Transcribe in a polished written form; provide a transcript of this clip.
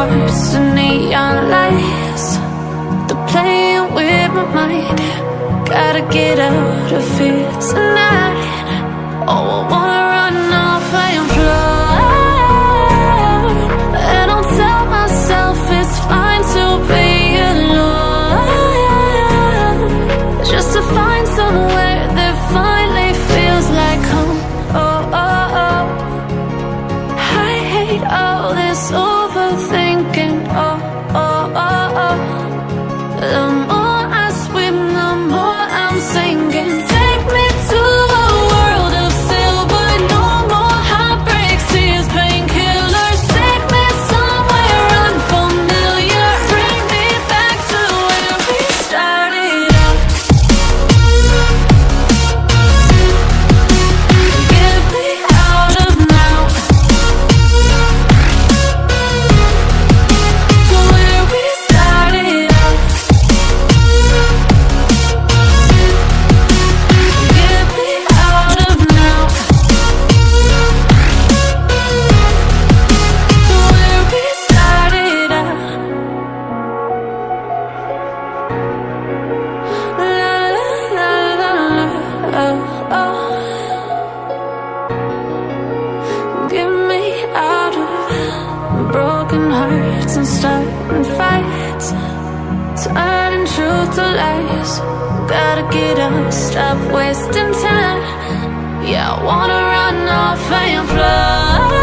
hearts to neon lights. They're playing with my mind. Gotta get out of here tonight. Oh, I wanna run off and fly. And I'll tell myself it's fine to be alone, just to find somewhere that finally feels like home. Oh, oh, oh. I hate all this overthinking. Oh, oh, oh, oh. The more I swim, the more I'm sinking. Take me to a world of silver. No more heartbreaks, tears, painkillers. Take me somewhere unfamiliar. Bring me back to where we started out. Get me out of now, to where we started out. Get me out of now, to where we started out. La la la la, oh, oh. Get me out of broken hearts and starting fights, turning truth to lies. Gotta get up, stop wasting time. Yeah, I wanna run off and fly.